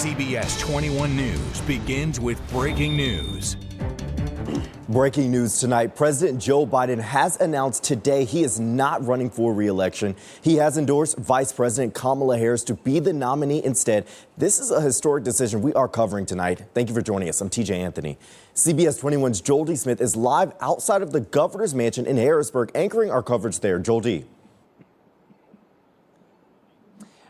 CBS 21 News begins with breaking news. Breaking news tonight. President Joe Biden has announced today he is not running for re-election. He has endorsed Vice President Kamala Harris to be the nominee instead. This is a historic decision we are covering tonight. Thank you for joining us. I'm TJ Anthony. CBS 21's Joel D. Smith is live outside of the governor's mansion in Harrisburg, anchoring our coverage there. Joel D.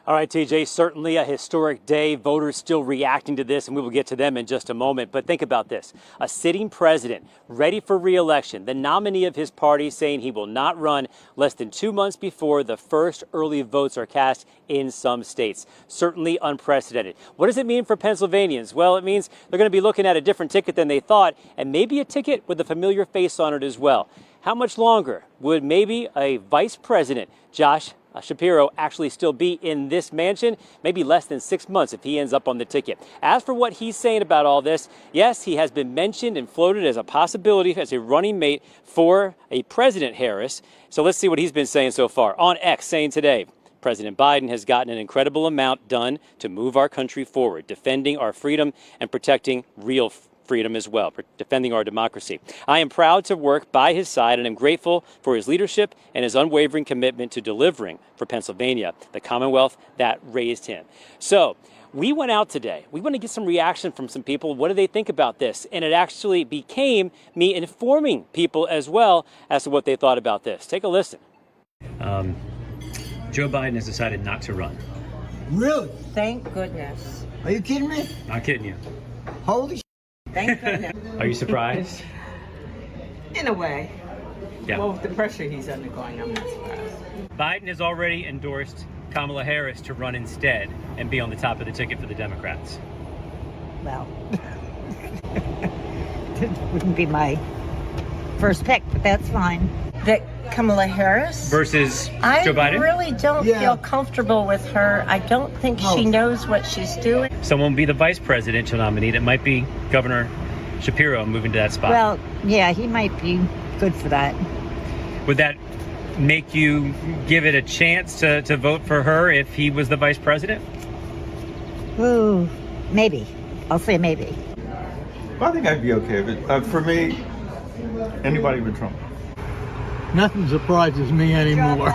All right, TJ, certainly a historic day. Voters still reacting to this, and we will get to them in just a moment. But think about this. A sitting president ready for re-election, the nominee of his party saying he will not run less than 2 months before the first early votes are cast in some states. Certainly unprecedented. What does it mean for Pennsylvanians? Well, it means they're going to be looking at a different ticket than they thought, and maybe a ticket with a familiar face on it as well. How much longer would maybe a vice president, Shapiro, actually still be in this mansion? Maybe less than 6 months if he ends up on the ticket. As for what he's saying about all this, yes, he has been mentioned and floated as a possibility as a running mate for a President Harris. So let's see what he's been saying so far. On X, saying today, President Biden has gotten an incredible amount done to move our country forward, defending our freedom and protecting real freedom as well, defending our democracy. I am proud to work by his side and am grateful for his leadership and his unwavering commitment to delivering for Pennsylvania, the Commonwealth that raised him. So we went out today. We want to get some reaction from some people. What do they think about this? And it actually became me informing people as well as to what they thought about this. Take a listen. Joe Biden has decided not to run. Really? Thank goodness. Are you kidding me? Not kidding you. Holy Thank goodness. Are you surprised? In a way. Yeah. Well, with the pressure he's undergoing, I'm not surprised. Biden has already endorsed Kamala Harris to run instead and be on the top of the ticket for the Democrats. Well, it wouldn't be my first pick, but that's fine. That Kamala Harris Versus Joe Biden? I really don't feel comfortable with her. I don't think she knows what she's doing. Someone will be the vice presidential nominee. That might be Governor Shapiro moving to that spot. Well, yeah, he might be good for that. Would that make you give it a chance to vote for her if he was the vice president? Ooh, maybe. I'll say maybe. I think I'd be okay with it. For me, anybody with Trump. Nothing surprises me anymore.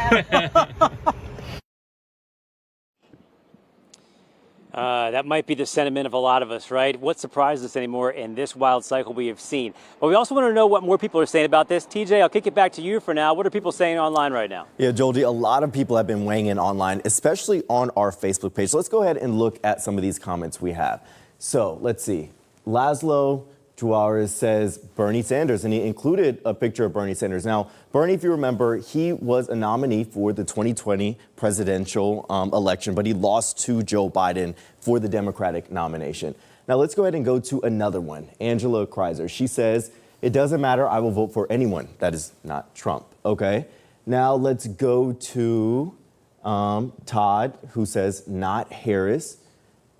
That might be the sentiment of a lot of us, right? What surprises us anymore in this wild cycle we have seen? But we also want to know what more people are saying about this. TJ, I'll kick it back to you for now. What are people saying online right now? Yeah, Joel D., a lot of people have been weighing in online, especially on our Facebook page. So let's go ahead and look at some of these comments we have. So let's see. Laszlo Juarez says Bernie Sanders, and he included a picture of Bernie Sanders. Now, Bernie, if you remember, he was a nominee for the 2020 presidential election, but he lost to Joe Biden for the Democratic nomination. Now, let's go ahead and go to another one. Angela Kreiser. She says, it doesn't matter. I will vote for anyone that is not Trump. Okay. Now, let's go to Todd, who says not Harris.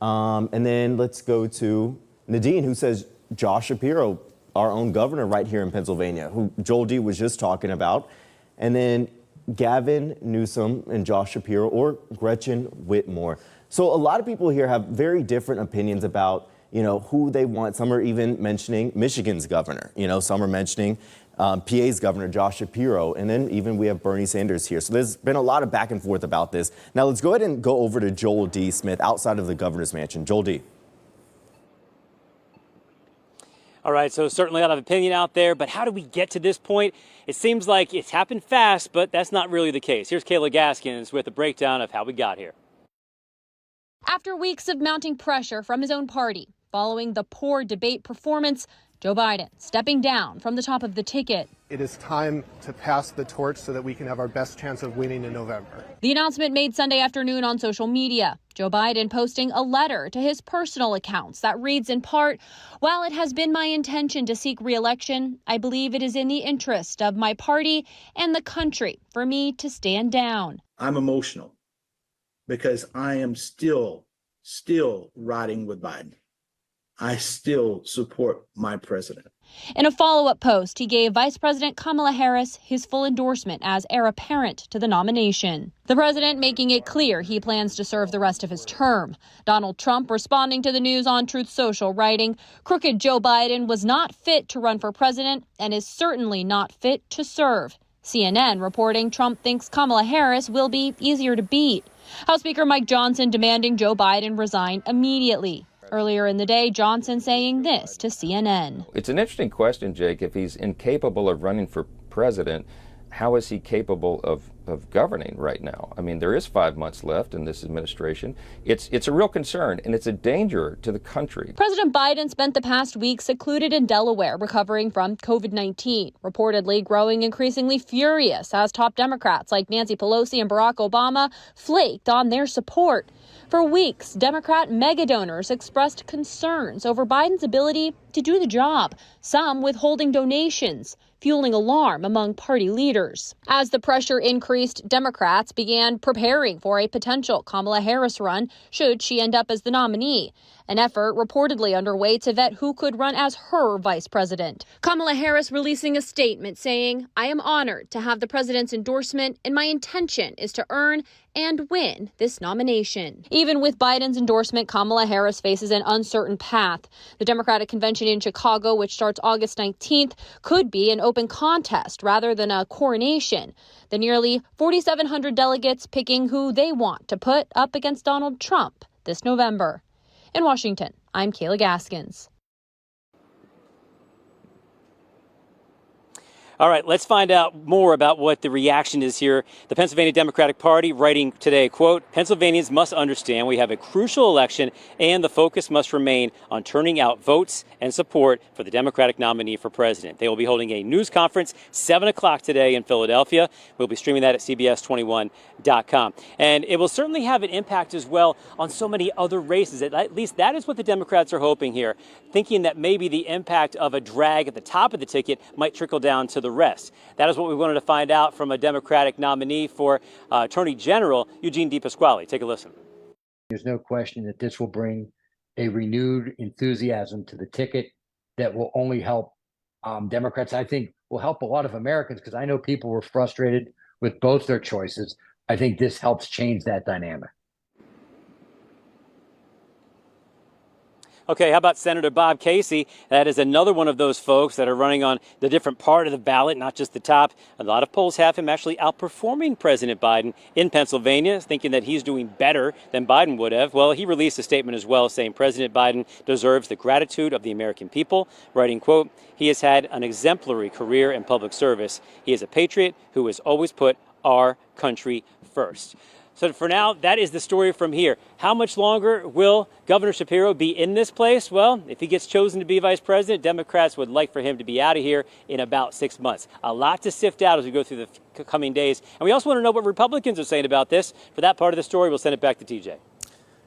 And then let's go to Nadine, who says Josh Shapiro, our own governor right here in Pennsylvania, who Joel D. was just talking about. And then Gavin Newsom and Josh Shapiro or Gretchen Whitmore. So a lot of people here have very different opinions about, who they want. Some are even mentioning Michigan's governor. Some are mentioning PA's governor, Josh Shapiro. And then even we have Bernie Sanders here. So there's been a lot of back and forth about this. Now let's go ahead and go over to Joel D. Smith outside of the governor's mansion. Joel D. All right, so certainly a lot of opinion out there, but how do we get to this point? It seems like it's happened fast, but that's not really the case. Here's Kayla Gaskins with a breakdown of how we got here. After weeks of mounting pressure from his own party, following the poor debate performance, Joe Biden stepping down from the top of the ticket. It is time to pass the torch so that we can have our best chance of winning in November. The announcement made Sunday afternoon on social media. Joe Biden posting a letter to his personal accounts that reads in part, while it has been my intention to seek re-election, I believe it is in the interest of my party and the country for me to stand down. I'm emotional because I am still riding with Biden. I still support my president. In a follow-up post, he gave Vice President Kamala Harris his full endorsement as heir apparent to the nomination. The president making it clear he plans to serve the rest of his term. Donald Trump responding to the news on Truth Social, writing, "Crooked Joe Biden was not fit to run for president and is certainly not fit to serve." CNN reporting Trump thinks Kamala Harris will be easier to beat. House Speaker Mike Johnson demanding Joe Biden resign immediately. Earlier in the day, Johnson saying this to CNN. It's an interesting question, Jake. If he's incapable of running for president, how is he capable of governing right now? I mean, there is 5 months left in this administration. It's a real concern, and it's a danger to the country. President Biden spent the past week secluded in Delaware recovering from COVID-19, reportedly growing increasingly furious as top Democrats like Nancy Pelosi and Barack Obama flaked on their support. For weeks, Democrat mega donors expressed concerns over Biden's ability to do the job, some withholding donations, fueling alarm among party leaders. As the pressure increased, Democrats began preparing for a potential Kamala Harris run should she end up as the nominee. An effort reportedly underway to vet who could run as her vice president. Kamala Harris releasing a statement saying, "I am honored to have the president's endorsement, and my intention is to earn and win this nomination." Even with Biden's endorsement, Kamala Harris faces an uncertain path. The Democratic convention in Chicago, which starts August 19th, could be an open contest rather than a coronation. The nearly 4,700 delegates picking who they want to put up against Donald Trump this November. In Washington, I'm Kayla Gaskins. All right, let's find out more about what the reaction is here. The Pennsylvania Democratic Party writing today, quote, "Pennsylvanians must understand we have a crucial election and the focus must remain on turning out votes and support for the Democratic nominee for president." They will be holding a news conference 7 o'clock today in Philadelphia. We'll be streaming that at CBS21.com. And it will certainly have an impact as well on so many other races. At least that is what the Democrats are hoping here, thinking that maybe the impact of a drag at the top of the ticket might trickle down to the rest. That is what we wanted to find out from a Democratic nominee for Attorney General Eugene DePasquale. Take a listen. There's no question that this will bring a renewed enthusiasm to the ticket that will only help Democrats. I think will help a lot of Americans because I know people were frustrated with both their choices. I think this helps change that dynamic. Okay, how about Senator Bob Casey? That is another one of those folks that are running on the different part of the ballot, not just the top. A lot of polls have him actually outperforming President Biden in Pennsylvania, thinking that he's doing better than Biden would have. Well, he released a statement as well saying President Biden deserves the gratitude of the American people, writing, quote, "He has had an exemplary career in public service. He is a patriot who has always put our country first." So for now, that is the story from here. How much longer will Governor Shapiro be in this place? Well, if he gets chosen to be vice president, Democrats would like for him to be out of here in about 6 months. A lot to sift out as we go through the coming days. And we also want to know what Republicans are saying about this. For that part of the story, we'll send it back to TJ.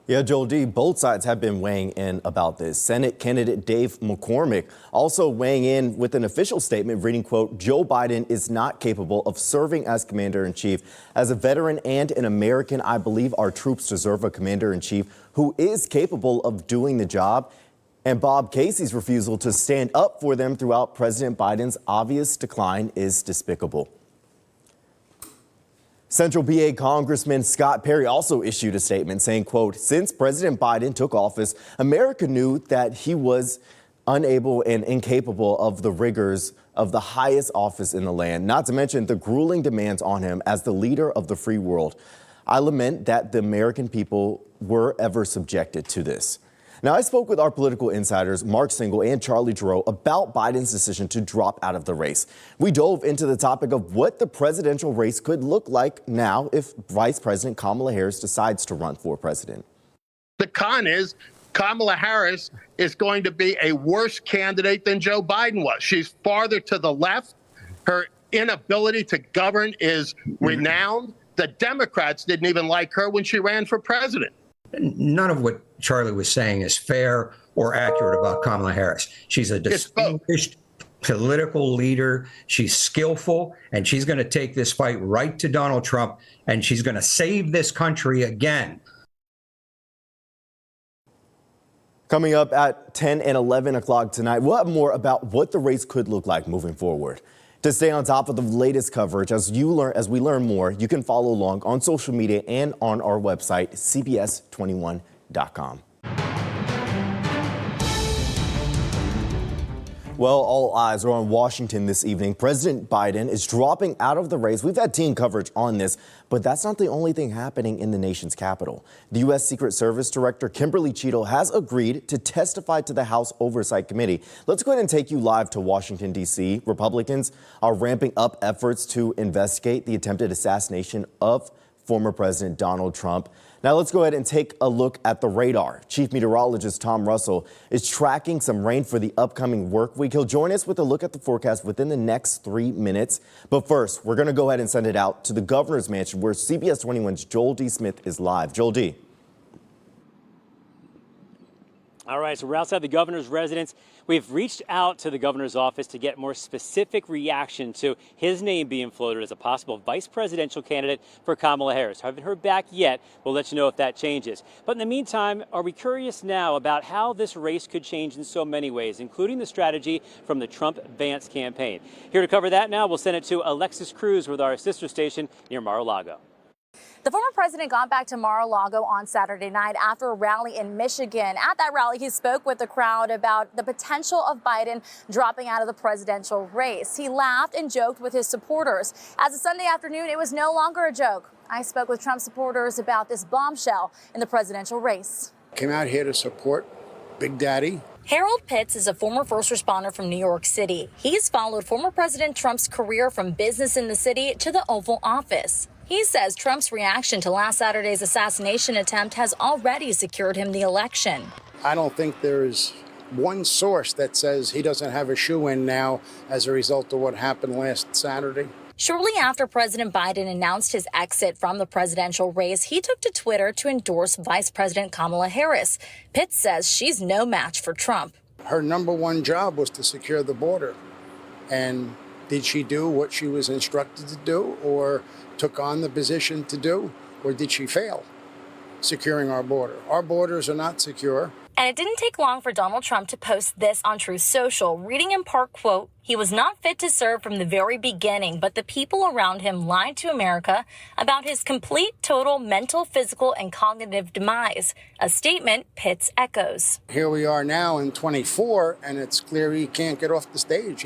Yeah, Joel D., both sides have been weighing in about this. Senate candidate Dave McCormick also weighing in with an official statement reading, quote, "Joe Biden is not capable of serving as commander-in-chief. As a veteran and an American, I believe our troops deserve a commander-in-chief who is capable of doing the job." And Bob Casey's refusal to stand up for them throughout President Biden's obvious decline is despicable. Central PA Congressman Scott Perry also issued a statement saying, quote, "Since President Biden took office, America knew that he was unable and incapable of the rigors of the highest office in the land, not to mention the grueling demands on him as the leader of the free world. I lament that the American people were ever subjected to this." Now, I spoke with our political insiders, Mark Singal and Charlie Giroux, about Biden's decision to drop out of the race. We dove into the topic of what the presidential race could look like now if Vice President Kamala Harris decides to run for president. The con is Kamala Harris is going to be a worse candidate than Joe Biden was. She's farther to the left. Her inability to govern is renowned. The Democrats didn't even like her when she ran for president. None of what Charlie was saying is fair or accurate about Kamala Harris. She's a distinguished political leader. She's skillful, and she's going to take this fight right to Donald Trump, and she's going to save this country again. Coming up at 10 and 11 o'clock tonight, we'll have more about what the race could look like moving forward. To stay on top of the latest coverage, as we learn more, you can follow along on social media and on our website, cbs21.com. Well, all eyes are on Washington this evening. President Biden is dropping out of the race. We've had team coverage on this, but that's not the only thing happening in the nation's capital. The U.S. Secret Service Director Kimberly Cheadle has agreed to testify to the House Oversight Committee. Let's go ahead and take you live to Washington, D.C. Republicans are ramping up efforts to investigate the attempted assassination of former President Donald Trump. Now let's go ahead and take a look at the radar. Chief Meteorologist Tom Russell is tracking some rain for the upcoming work week. He'll join us with a look at the forecast within the next 3 minutes. But first, we're going to go ahead and send it out to the governor's mansion where CBS 21's Joel D. Smith is live. Joel D. All right, so we're outside the governor's residence. We've reached out to the governor's office to get more specific reaction to his name being floated as a possible vice presidential candidate for Kamala Harris. Haven't heard back yet. We'll let you know if that changes. But in the meantime, are we curious now about how this race could change in so many ways, including the strategy from the Trump-Vance campaign? Here to cover that now, we'll send it to Alexis Cruz with our sister station near Mar-a-Lago. The former president got back to Mar-a-Lago on Saturday night after a rally in Michigan. At that rally, he spoke with the crowd about the potential of Biden dropping out of the presidential race. He laughed and joked with his supporters. As of Sunday afternoon, it was no longer a joke. I spoke with Trump supporters about this bombshell in the presidential race. Came out here to support Big Daddy. Harold Pitts is a former first responder from New York City. He's followed former President Trump's career from business in the city to the Oval Office. He says Trump's reaction to last Saturday's assassination attempt has already secured him the election. I don't think there's one source that says he doesn't have a shoe-in now as a result of what happened last Saturday. Shortly after President Biden announced his exit from the presidential race, he took to Twitter to endorse Vice President Kamala Harris. Pitts says she's no match for Trump. Her number one job was to secure the border. And did she do what she was instructed to do or took on the position to do, or did she fail securing our border? Our borders are not secure. And it didn't take long for Donald Trump to post this on Truth Social, reading in part, quote, "He was not fit to serve from the very beginning, but the people around him lied to America about his complete, total mental, physical, and cognitive demise," a statement Pitts echoes. Here we are now in 24, and it's clear he can't get off the stage.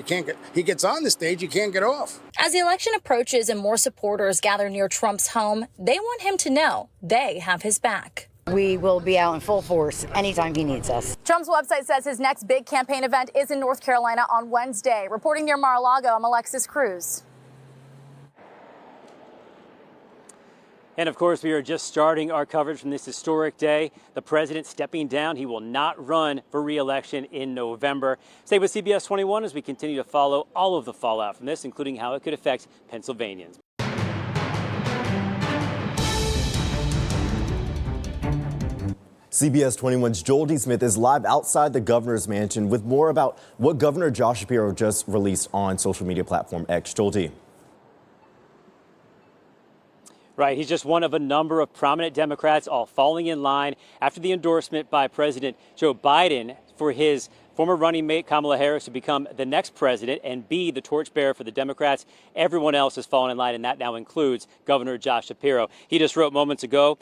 He gets on the stage, he can't get off. As the election approaches and more supporters gather near Trump's home, they want him to know they have his back. We will be out in full force anytime he needs us. Trump's website says his next big campaign event is in North Carolina on Wednesday. Reporting near Mar-a-Lago, I'm Alexis Cruz. And of course, we are just starting our coverage from this historic day. The president stepping down. He will not run for re-election in November. Stay with CBS 21 as we continue to follow all of the fallout from this, including how it could affect Pennsylvanians. CBS 21's Joel D. Smith is live outside the governor's mansion with more about what Governor Josh Shapiro just released on social media platform X. Joel D. Right, he's just one of a number of prominent Democrats all falling in line after the endorsement by President Joe Biden for his former running mate Kamala Harris to become the next president and be the torchbearer for the Democrats. Everyone else has fallen in line, and that now includes Governor Josh Shapiro. He just wrote moments ago,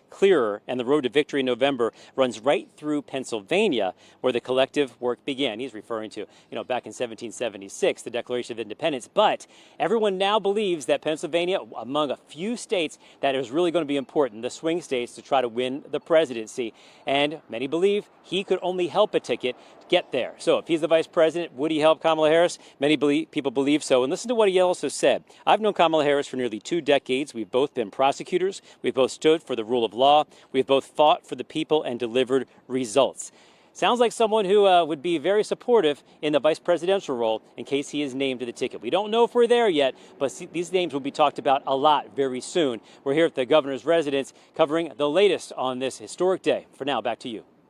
clearer, and the road to victory in November runs right through Pennsylvania, where the collective work began. He's referring to, back in 1776, the Declaration of Independence. But everyone now believes that Pennsylvania, among a few states that is really going to be important, the swing states, to try to win the presidency. And many believe he could only help a ticket get there. So if he's the vice president, would he help Kamala Harris? Many people believe so. And listen to what he also said. "I've known Kamala Harris for nearly 2 decades. We've both been prosecutors. We've both stood for the rule of law. We've both fought for the people and delivered results." Sounds like someone who would be very supportive in the vice presidential role in case he is named to the ticket. We don't know if we're there yet, but these names will be talked about a lot very soon. We're here at the governor's residence covering the latest on this historic day. For now, back to you.